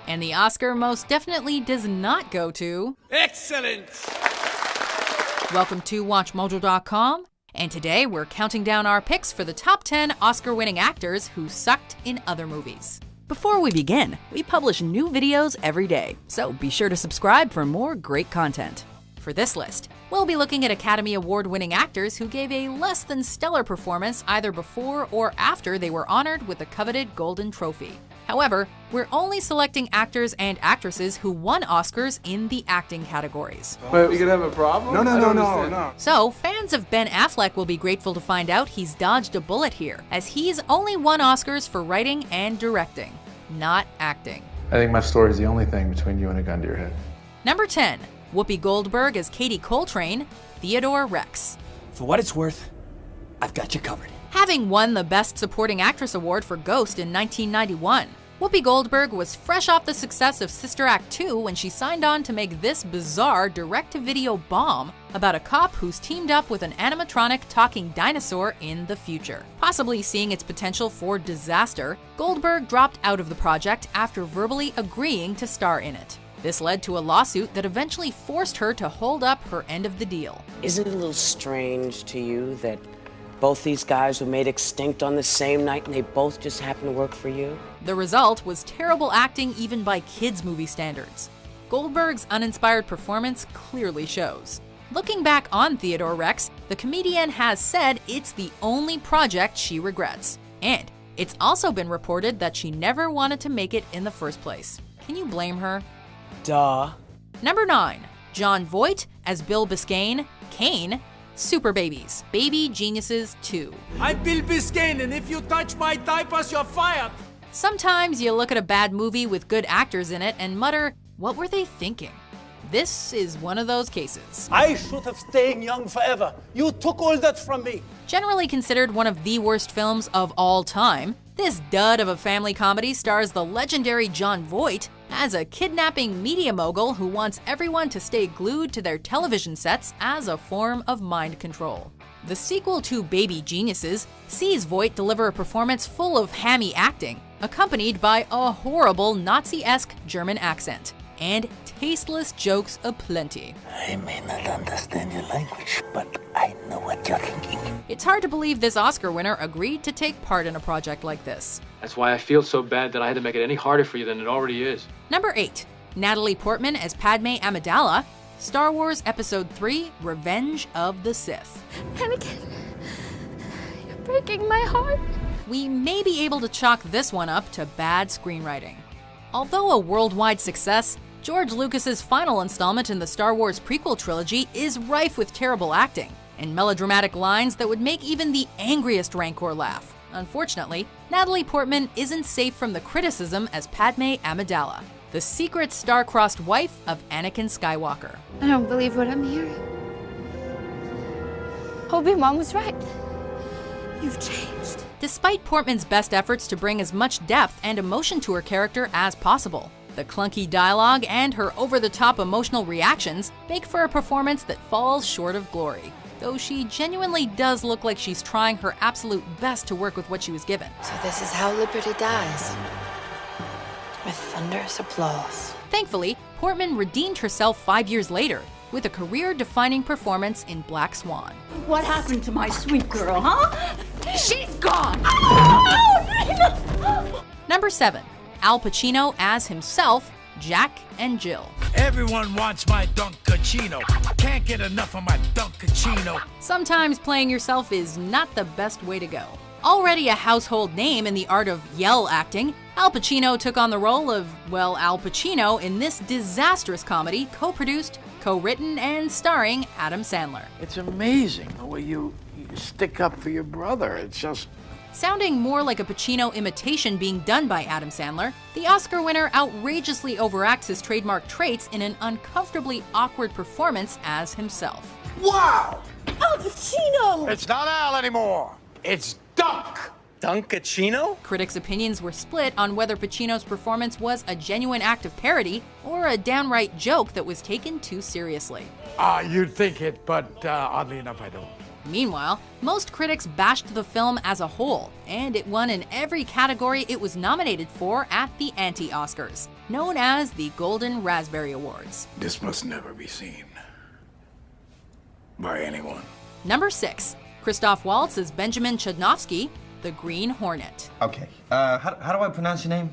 And the Oscar most definitely does not go to... Excellent! Welcome to WatchMojo.com, and today we're counting down our picks for the top 10 Oscar-winning actors who sucked in other movies. Before we begin, we publish new videos every day, so be sure to subscribe for more great content. For this list, we'll be looking at Academy Award-winning actors who gave a less than stellar performance either before or after they were honored with the coveted Golden Trophy. However, we're only selecting actors and actresses who won Oscars in the acting categories. Wait, we could have a problem? No. So, fans of Ben Affleck will be grateful to find out he's dodged a bullet here, as he's only won Oscars for writing and directing, not acting. I think my story is the only thing between you and a gun to your head. Number 10. Whoopi Goldberg as Katie Coltrane, Theodore Rex. For what it's worth, I've got you covered. Having won the Best Supporting Actress award for Ghost in 1991, Whoopi Goldberg was fresh off the success of Sister Act 2 when she signed on to make this bizarre direct-to-video bomb about a cop who's teamed up with an animatronic talking dinosaur in the future. Possibly seeing its potential for disaster, Goldberg dropped out of the project after verbally agreeing to star in it. This led to a lawsuit that eventually forced her to hold up her end of the deal. Isn't it a little strange to you that both these guys were made extinct on the same night and they both just happened to work for you? The result was terrible acting even by kids' movie standards. Goldberg's uninspired performance clearly shows. Looking back on Theodore Rex, the comedian has said it's the only project she regrets. And it's also been reported that she never wanted to make it in the first place. Can you blame her? Duh. Number 9. Jon Voight as Bill Biscayne, Kane, Super Babies, Baby Geniuses 2. I'm Bill Biscayne, and if you touch my diapers, you're fired! Sometimes you look at a bad movie with good actors in it and mutter, what were they thinking? This is one of those cases. I should have stayed young forever. You took all that from me. Generally considered one of the worst films of all time, this dud of a family comedy stars the legendary Jon Voight as a kidnapping media mogul who wants everyone to stay glued to their television sets as a form of mind control. The sequel to Baby Geniuses sees Voight deliver a performance full of hammy acting, accompanied by a horrible Nazi-esque German accent, and tasteless jokes aplenty. I may not understand your language, but I know what you're thinking. It's hard to believe this Oscar winner agreed to take part in a project like this. That's why I feel so bad that I had to make it any harder for you than it already is. Number 8. Natalie Portman as Padme Amidala, Star Wars Episode 3, Revenge of the Sith. Anakin, you're breaking my heart. We may be able to chalk this one up to bad screenwriting. Although a worldwide success, George Lucas's final installment in the Star Wars prequel trilogy is rife with terrible acting and melodramatic lines that would make even the angriest Rancor laugh. Unfortunately, Natalie Portman isn't safe from the criticism as Padme Amidala, the secret star-crossed wife of Anakin Skywalker. I don't believe what I'm hearing. Obi-Wan was right. You've changed. Despite Portman's best efforts to bring as much depth and emotion to her character as possible, the clunky dialogue and her over-the-top emotional reactions make for a performance that falls short of glory, though she genuinely does look like she's trying her absolute best to work with what she was given. So this is how liberty dies. With thunderous applause. Thankfully, Portman redeemed herself 5 years later with a career-defining performance in Black Swan. What happened to my sweet girl, huh? She's gone! Number 7. Al Pacino as himself, Jack and Jill. Everyone wants my Dunkachino. Can't get enough of my Dunkachino. Sometimes playing yourself is not the best way to go. Already a household name in the art of yell acting, Al Pacino took on the role of, well, Al Pacino in this disastrous comedy co-produced, co-written, and starring Adam Sandler. It's amazing the way you stick up for your brother. It's just... Sounding more like a Pacino imitation being done by Adam Sandler, the Oscar winner outrageously overacts his trademark traits in an uncomfortably awkward performance as himself. Wow! Al Pacino! It's not Al anymore. It's Dunk. Dunkachino? Critics' opinions were split on whether Pacino's performance was a genuine act of parody or a downright joke that was taken too seriously. You'd think it, but oddly enough, I don't. Meanwhile, most critics bashed the film as a whole, and it won in every category it was nominated for at the anti-Oscars, known as the Golden Raspberry Awards. This must never be seen by anyone. Number 6. Christoph Waltz as Benjamin Chudnovsky, the Green Hornet. Okay, how do I pronounce your name?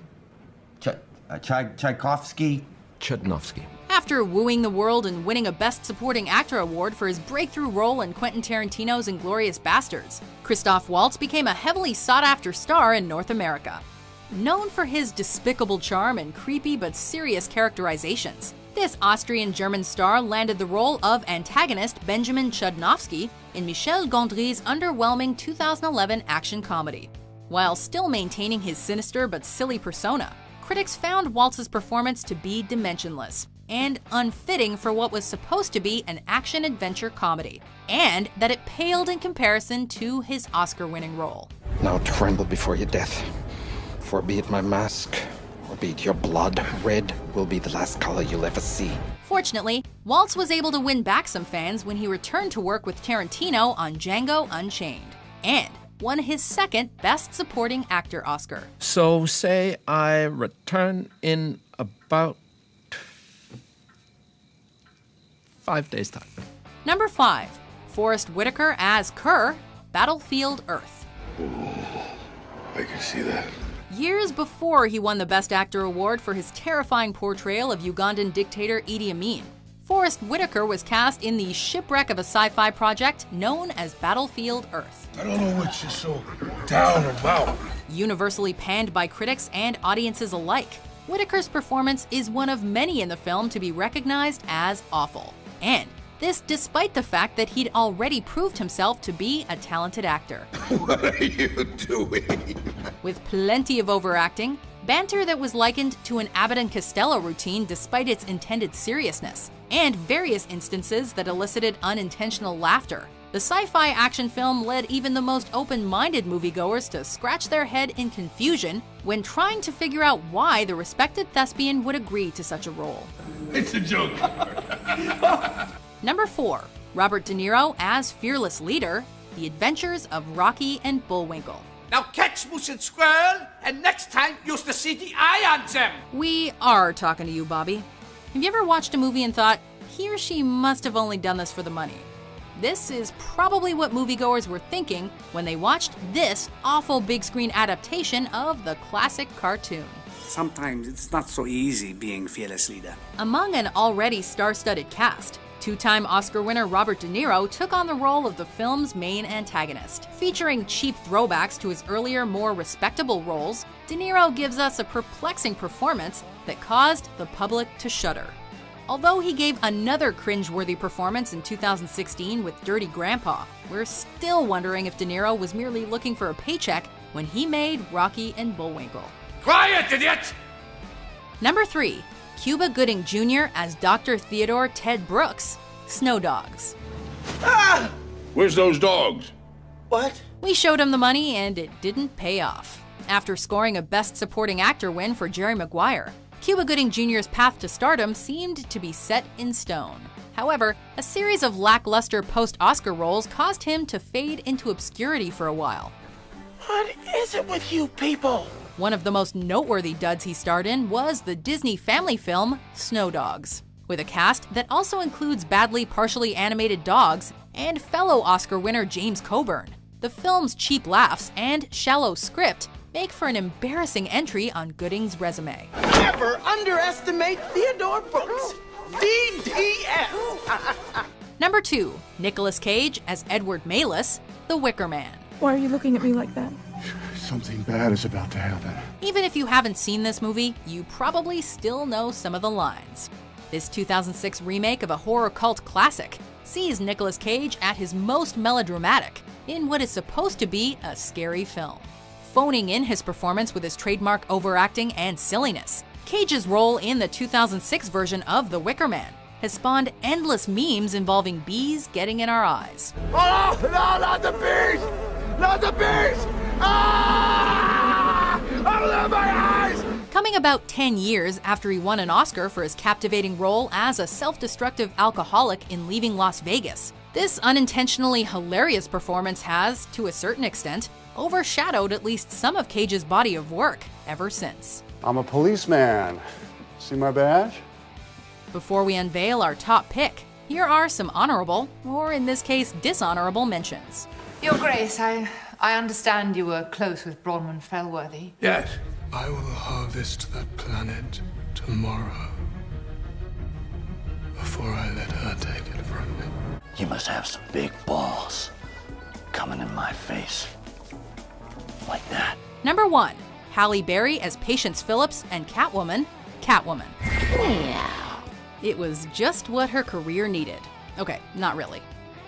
Tchaikovsky? Chudnovsky. After wooing the world and winning a Best Supporting Actor award for his breakthrough role in Quentin Tarantino's Inglourious Basterds, Christoph Waltz became a heavily sought-after star in North America. Known for his despicable charm and creepy but serious characterizations, this Austrian-German star landed the role of antagonist Benjamin Chudnovsky in Michel Gondry's underwhelming 2011 action comedy. While still maintaining his sinister but silly persona, critics found Waltz's performance to be dimensionless and unfitting for what was supposed to be an action-adventure comedy, and that it paled in comparison to his Oscar-winning role. Now tremble before your death, for be it my mask, or be it your blood, red will be the last color you'll ever see. Fortunately, Waltz was able to win back some fans when he returned to work with Tarantino on Django Unchained, and won his second Best Supporting Actor Oscar. So say I return in about 5 days' time. Number 5. Forrest Whitaker as Kerr, Battlefield Earth. I can see that. Years before he won the Best Actor award for his terrifying portrayal of Ugandan dictator Idi Amin, Forrest Whitaker was cast in the shipwreck of a sci-fi project known as Battlefield Earth. I don't know what you're so down about. Universally panned by critics and audiences alike, Whitaker's performance is one of many in the film to be recognized as awful. And this despite the fact that he'd already proved himself to be a talented actor. What are you doing? With plenty of overacting, banter that was likened to an Abbott and Costello routine despite its intended seriousness, and various instances that elicited unintentional laughter, the sci-fi action film led even the most open-minded moviegoers to scratch their head in confusion when trying to figure out why the respected thespian would agree to such a role. It's a joke. Number 4. Robert De Niro as fearless leader, The Adventures of Rocky and Bullwinkle. Now catch moose and squirrel, and next time use the CDI on them. We are talking to you, Bobby. Have you ever watched a movie and thought, he or she must have only done this for the money? This is probably what moviegoers were thinking when they watched this awful big screen adaptation of the classic cartoon. Sometimes it's not so easy being fearless leader. Among an already star-studded cast, two-time Oscar winner Robert De Niro took on the role of the film's main antagonist. Featuring cheap throwbacks to his earlier, more respectable roles, De Niro gives us a perplexing performance that caused the public to shudder. Although he gave another cringe-worthy performance in 2016 with Dirty Grandpa, we're still wondering if De Niro was merely looking for a paycheck when he made Rocky and Bullwinkle. Quiet, idiot! Number 3. Cuba Gooding Jr. as Dr. Theodore Ted Brooks, Snow Dogs. Ah! Where's those dogs? What? We showed him the money and it didn't pay off. After scoring a Best Supporting Actor win for Jerry Maguire, Cuba Gooding Jr.'s path to stardom seemed to be set in stone. However, a series of lackluster post-Oscar roles caused him to fade into obscurity for a while. What is it with you people? One of the most noteworthy duds he starred in was the Disney family film Snow Dogs, with a cast that also includes badly partially animated dogs and fellow Oscar winner James Coburn. The film's cheap laughs and shallow script make for an embarrassing entry on Gooding's resume. Never underestimate Theodore Brooks. DDS. Number 2. Nicolas Cage as Edward Malis, the Wicker Man. Why are you looking at me like that? Something bad is about to happen. Even if you haven't seen this movie, you probably still know some of the lines. This 2006 remake of a horror cult classic sees Nicolas Cage at his most melodramatic in what is supposed to be a scary film. Phoning in his performance with his trademark overacting and silliness, Cage's role in the 2006 version of The Wicker Man has spawned endless memes involving bees getting in our eyes. Oh, no, not the bees! Not the bees! Ah! Open my eyes! coming about 10 years after he won an Oscar for his captivating role as a self-destructive alcoholic in Leaving Las Vegas. This unintentionally hilarious performance has, to a certain extent, overshadowed at least some of Cage's body of work ever since. I'm a policeman. See my badge? Before we unveil our top pick, here are some honorable, or in this case, dishonorable mentions. Your Grace, I understand you were close with Bronwyn Fellworthy. Yes. I will harvest that planet tomorrow before I let her take it from me. You must have some big balls coming in my face. Like that. Number 1. Halle Berry as Patience Phillips and Catwoman, Catwoman. Yeah. It was just what her career needed. Okay, not really.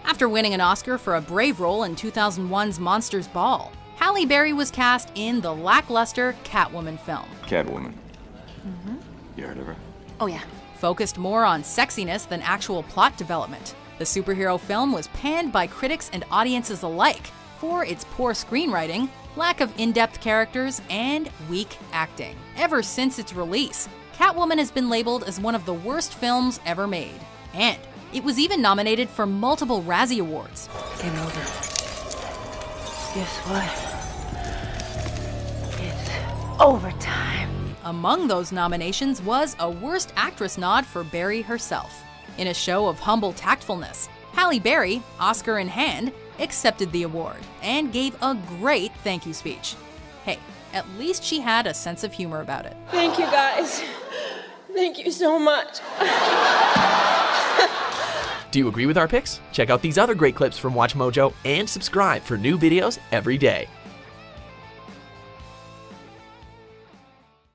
After winning an Oscar for a brave role in 2001's Monsters Ball, Halle Berry was cast in the lackluster Catwoman film. Catwoman. You heard of her? Oh, yeah. Focused more on sexiness than actual plot development, the superhero film was panned by critics and audiences alike for its poor screenwriting, lack of in-depth characters, and weak acting. Ever since its release, Catwoman has been labeled as one of the worst films ever made. And it was even nominated for multiple Razzie Awards. Game over. Guess what? It's overtime. Among those nominations was a Worst Actress nod for Berry herself. In a show of humble tactfulness, Halle Berry, Oscar in hand, accepted the award and gave a great thank you speech. Hey, at least she had a sense of humor about it. Thank you, guys. Thank you so much. Do you agree with our picks? Check out these other great clips from Watch Mojo and subscribe for new videos every day.